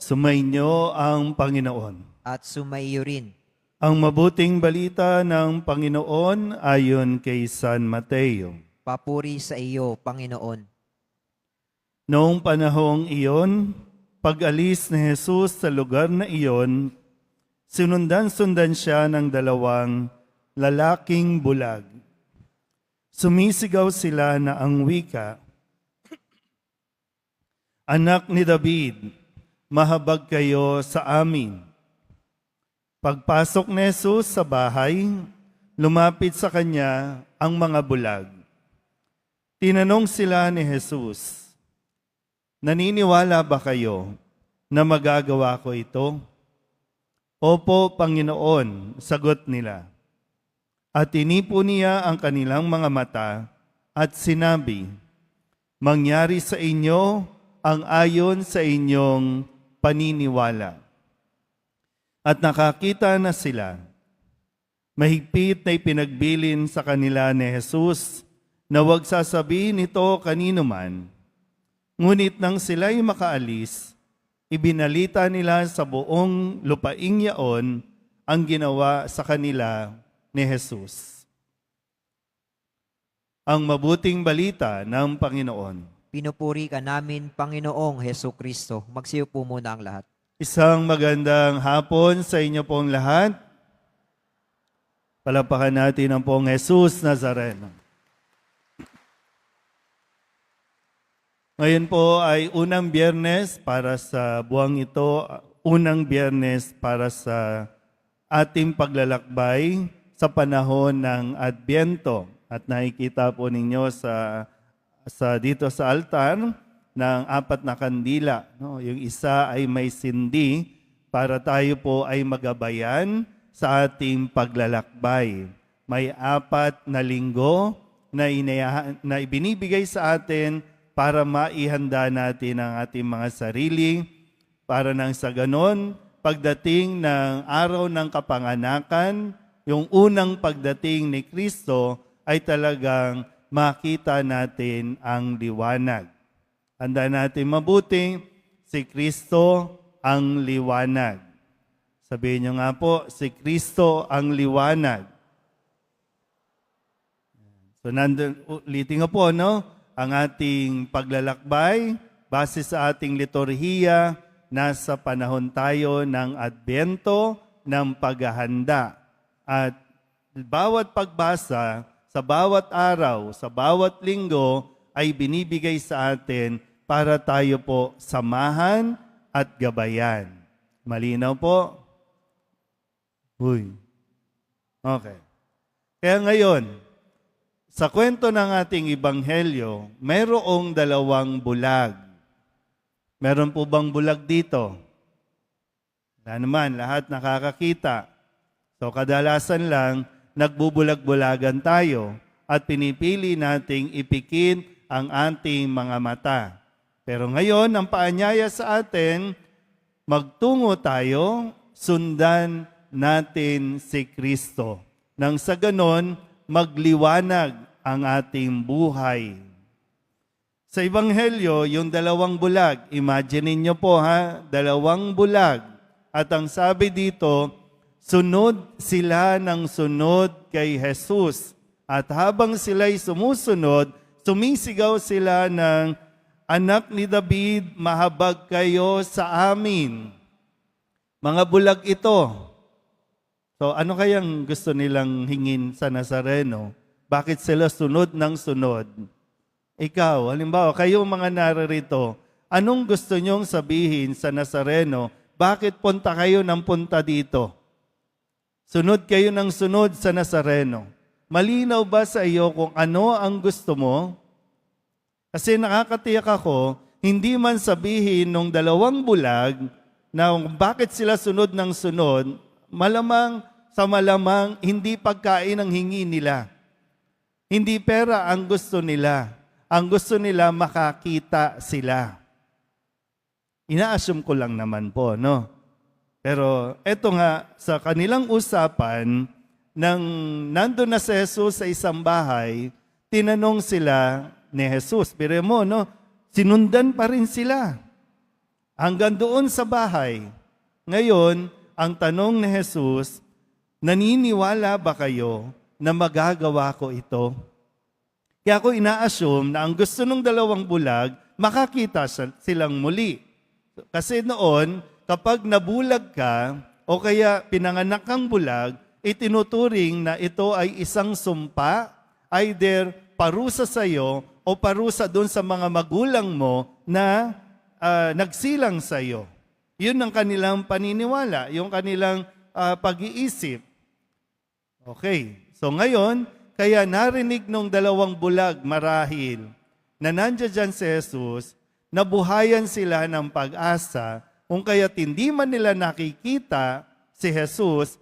Sumainyo ang Panginoon. at sumaiyo rin. Ang mabuting balita ng Panginoon ayon kay San Mateo. Papuri sa iyo, Panginoon. Noong panahong iyon, pag-alis ni Jesus sa lugar na iyon, sinundan-sundan siya ng dalawang lalaking bulag. Sumisigaw sila na ang wika, "Anak ni David, mahabag kayo sa amin." Pagpasok ni Jesus sa bahay, lumapit sa kanya ang mga bulag. Tinanong sila ni Jesus, "Naniniwala ba kayo na magagawa ko ito?" "Opo, Panginoon," sagot nila. At tinipo niya ang kanilang mga mata at sinabi, "Mangyari sa inyo ang ayon sa inyong paniniwala." At nakakita na sila. Mahigpit na ipinagbilin sa kanila ni Jesus na huwag sasabihin ito kanino man. Ngunit nang sila'y makaalis, ibinalita nila sa buong lupaing yaon ang ginawa sa kanila ni Jesus. Ang mabuting balita ng Panginoon. Pinupuri ka namin, Panginoong Hesukristo. Magsiyo po muna ang lahat. Isang magandang hapon sa inyo pong lahat. Palapakan natin ang pong Jesus Nazareno. Ngayon po ay unang Biyernes para sa buwang ito, unang Biyernes para sa ating paglalakbay sa panahon ng Adbyento. At nakikita po ninyo dito sa altar ng 4 na kandila. No? Yung isa ay may sindi para tayo po ay magabayan sa ating paglalakbay. May 4 na linggo na ibinibigay sa atin para maihanda natin ang ating mga sarili para nang sa ganon, pagdating ng araw ng kapanganakan, yung unang pagdating ni Kristo ay talagang makita natin ang liwanag. Handa natin mabuti, si Kristo ang liwanag. Sabihin niyo nga po, si Kristo ang liwanag. So ulitin nga po, no? Ang ating paglalakbay, base sa ating liturhiya, nasa panahon tayo ng Adbyento, ng paghahanda. At bawat pagbasa, sa bawat araw, sa bawat linggo, ay binibigay sa atin para tayo po samahan at gabayan. Malinaw po? Uy. Okay. Kaya ngayon, sa kwento ng ating Ebanghelyo, mayroong 2 bulag. Meron po bang bulag dito? Wala naman, lahat nakakakita. So kadalasan lang, nagbubulag-bulagan tayo at pinipili nating ipikit ang ating mga mata. Pero ngayon, ang paanyaya sa atin, magtungo tayo, sundan natin si Kristo. Nang sa ganon, magliwanag ang ating buhay. Sa Ebanghelyo, yung 2 bulag, imagine niyo po 2 bulag. At ang sabi dito, sunod sila ng sunod kay Jesus. At habang sila'y sumusunod, sumisigaw sila ng, "Anak ni David, mahabag kayo sa amin." Mga bulag ito. So ano kayang gusto nilang hingin sa Nazareno? Bakit sila sunod ng sunod? Ikaw, halimbawa, kayo mga narito, anong gusto nyong sabihin sa Nazareno? Bakit punta kayo ng punta dito? Sunod kayo ng sunod sa Nazareno. Malinaw ba sa iyo kung ano ang gusto mo? Kasi nakakatiyak ako, hindi man sabihin nung 2 bulag na bakit sila sunod ng sunod, malamang hindi pagkain ang hingi nila. Hindi pera ang gusto nila. Ang gusto nila makakita sila. Ina-assume ko lang naman po, no? Pero eto nga, sa kanilang usapan, nang nandun na si Jesus sa isang bahay, tinanong sila ni Jesus. Pero mo, no? Sinundan pa rin sila. hanggang doon sa bahay. Ngayon, ang tanong ni Jesus, naniniwala ba kayo na magagawa ko ito? Kaya ako ina-assume na ang gusto ng dalawang bulag, makakita silang muli. Kasi noon, kapag nabulag ka o kaya pinanganak kang bulag, itinuturing na ito ay isang sumpa, either parusa sa iyo o parusa doon sa mga magulang mo na nagsilang sa iyo. Yun ang kanilang paniniwala, yung kanilang pag-iisip. Okay, so ngayon, kaya narinig nung dalawang bulag marahil na nandiyan dyan si Jesus, nabuhayan sila ng pag-asa, kung kaya't hindi man nila nakikita si Jesus,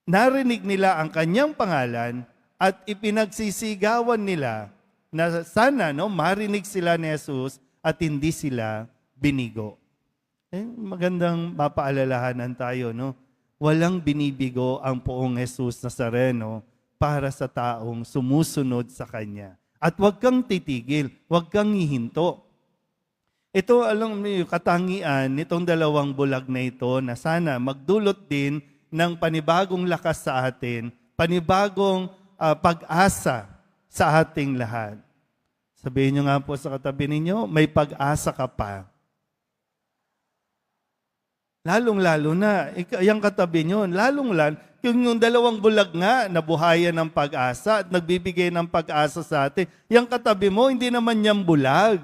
narinig nila ang kanyang pangalan at ipinagsisigawan nila na sana marinig sila ni Jesus at hindi sila binigo. Magandang mapaalalahanan tayo, no? Walang binibigo ang poong Jesus Nazareno para sa taong sumusunod sa Kanya. At huwag kang titigil, huwag kang hihinto. Ito, alam mo yung katangian nitong dalawang bulag na ito na sana magdulot din ng panibagong lakas sa atin, panibagong pag-asa sa ating lahat. Sabihin nyo nga po sa katabi ninyo, may pag-asa ka pa. Lalong-lalo na, yung katabi nyo, lalong-lalo, yung dalawang bulag nga, nabuhayan ng pag-asa at nagbibigay ng pag-asa sa atin. Yung katabi mo, hindi naman yan bulag.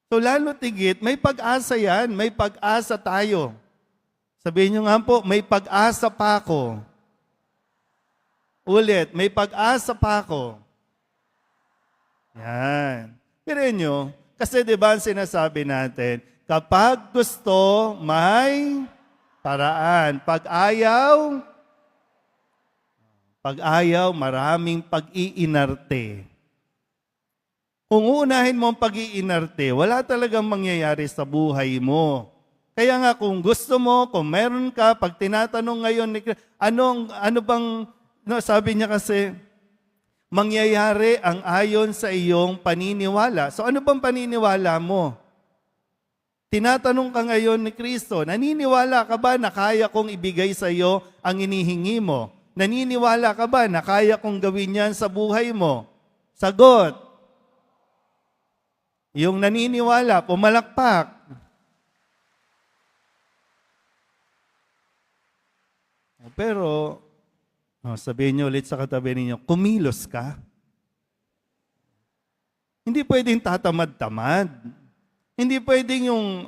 So lalo tigit, may pag-asa yan, may pag-asa tayo. Sabihin nyo nga po, may pag-asa pa ako. Ulit, may pag-asa pa ako. Yan. Pero nyo, kasi diba ang sinasabi natin, kapag gusto, may paraan. Pag ayaw, maraming pag-iinarte. Kung uunahin mo ang pag-iinarte, wala talagang mangyayari sa buhay mo. Kaya nga kung gusto mo, kung meron ka, pag tinatanong ngayon, ano bang, sabi niya kasi, mangyayari ang ayon sa iyong paniniwala. So ano bang paniniwala mo? Tinatanong ka ngayon ni Kristo, naniniwala ka ba na kaya kong ibigay sa iyo ang inihingi mo? Naniniwala ka ba na kaya kong gawin yan sa buhay mo? Sagot. Yung naniniwala, pumalakpak. Pero, sabihin niyo ulit sa katabi ninyo, kumilos ka. Hindi pwedeng tatamad-tamad. Hindi pwedeng yung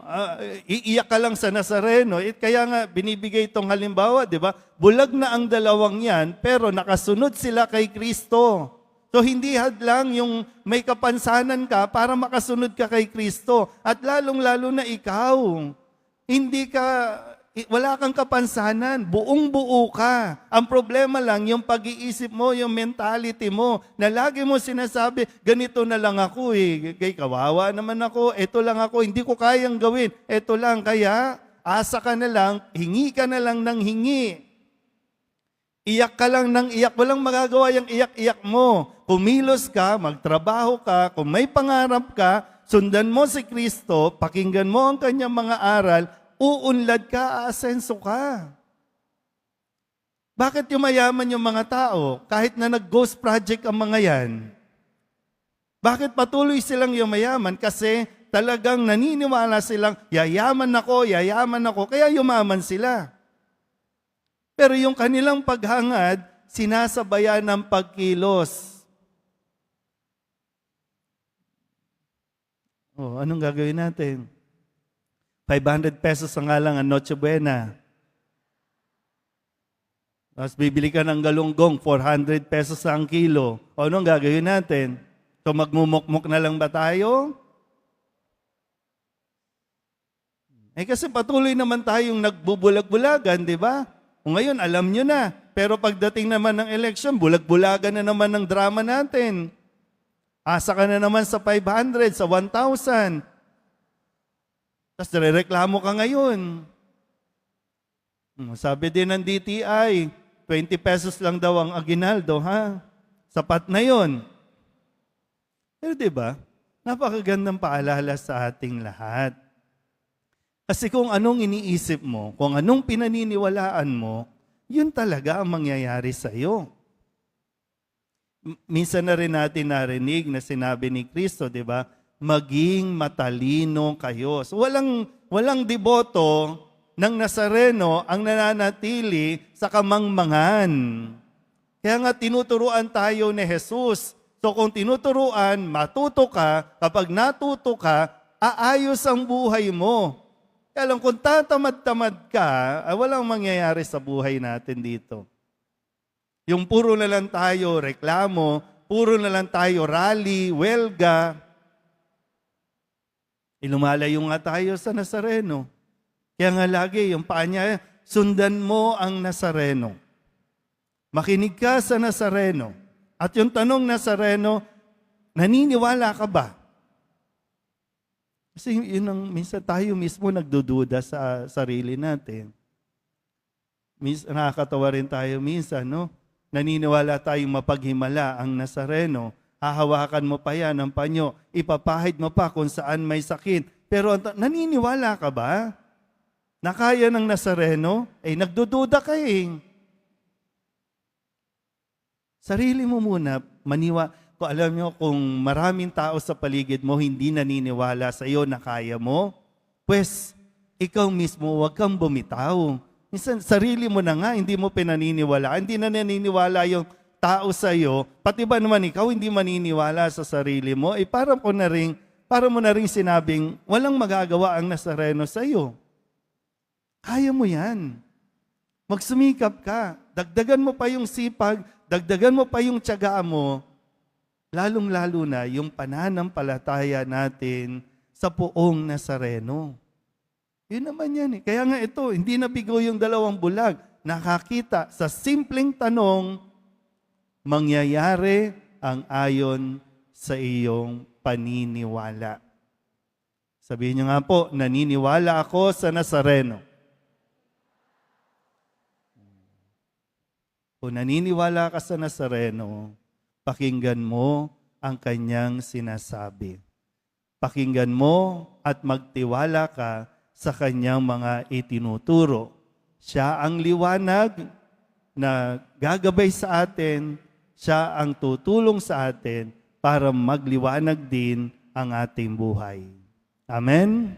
iiyak ka lang sa Nazareno. Kaya nga binibigay itong halimbawa, di ba? Bulag na ang dalawang yan, pero nakasunod sila kay Kristo. So hindi hadlang yung may kapansanan ka para makasunod ka kay Kristo. At lalong-lalo na ikaw, wala kang kapansanan, buong-buo ka. Ang problema lang, yung pag-iisip mo, yung mentality mo, na lagi mo sinasabi, ganito na lang ako kay kawawa naman ako, eto lang ako, hindi ko kayang gawin, eto lang, kaya asa ka na lang, hingi ka na lang ng hingi. Iyak ka lang ng iyak, walang magagawa yung iyak-iyak mo. Kumilos ka, magtrabaho ka, kung may pangarap ka, sundan mo si Kristo, pakinggan mo ang kanyang mga aral, uunlad ka, aasenso ka. Bakit yumayaman yung mga tao kahit na nag-ghost project ang mga yan? Bakit patuloy silang yumayaman? Kasi talagang naniniwala silang yayaman ako, kaya yumaman sila. Pero yung kanilang paghangad, sinasabayan ng pagkilos. Anong gagawin natin? 500 pesos ang nga lang ang Noche Buena. Tapos bibili ka ng galunggong, 400 pesos ang kilo. Anong gagawin natin? So magmumukmuk na lang ba tayo? Kasi patuloy naman tayong nagbubulag-bulagan, di ba? O ngayon, alam nyo na. Pero pagdating naman ng election, bulag-bulagan na naman ng drama natin. Asa ka na naman sa 500, sa 1,000. Tapos reklamo ka ngayon. Sabi din ng DTI, 20 pesos lang daw ang aginaldo, ha? Sapat na yon. Pero diba, Napakagandang paalala sa ating lahat. Kasi kung anong iniisip mo, kung anong pinaniniwalaan mo, yun talaga ang mangyayari sa iyo. Minsan na rin natin narinig na sinabi ni Kristo, di ba? Maging matalino kayo. So walang deboto ng Nazareno ang nananatili sa kamangmangan. Kaya nga tinuturuan tayo ni Jesus. So kung tinuturuan, matuto ka. Kapag natuto ka, aayos ang buhay mo. Kaya lang kung tatamad-tamad ka, walang mangyayari sa buhay natin dito. Yung puro na lang tayo reklamo, puro na lang tayo rally, welga. Lumalayo nga tayo sa Nazareno. Kaya nga lagi, yung paa niya, sundan mo ang Nazareno. Makinig ka sa Nazareno. At yung tanong Nazareno, naniniwala ka ba? Kasi yun ang minsan tayo mismo nagdududa sa sarili natin. Nakakatawa rin tayo minsan, no? Naniniwala tayong mapaghimala ang Nazareno. Hahawakan mo pa yan ang panyo. Ipapahid mo pa kung saan may sakit. Pero naniniwala ka ba na kaya ng Nazareno? Nagdududa ka eh. Sarili mo muna, kung alam nyo, kung maraming tao sa paligid mo hindi naniniwala sa iyo na kaya mo, pues ikaw mismo huwag kang bumitaw. Minsan, sarili mo na nga, hindi mo pinaniniwala. Hindi na naniniwala yung tao sa iyo. Pati ba naman ikaw hindi maniniwala sa sarili mo? Para mo na ring sinabing, walang magagawa ang Nazareno sa iyo. Kaya mo yan. Magsumikap ka. Dagdagan mo pa yung sipag, dagdagan mo pa yung tiyaga mo, lalong-lalo na yung pananampalataya natin sa poong Nazareno. Yun naman yan eh. Kaya nga ito, hindi nabigo yung 2 bulag. Nakakita sa simpleng tanong, mangyayari ang ayon sa iyong paniniwala. Sabihin niyo nga po, naniniwala ako sa Nazareno. Kung naniniwala ka sa Nazareno, pakinggan mo ang kanyang sinasabi. Pakinggan mo at magtiwala ka sa kanyang mga itinuturo. Siya ang liwanag na gagabay sa atin, siya ang tutulong sa atin para magliwanag din ang ating buhay. Amen?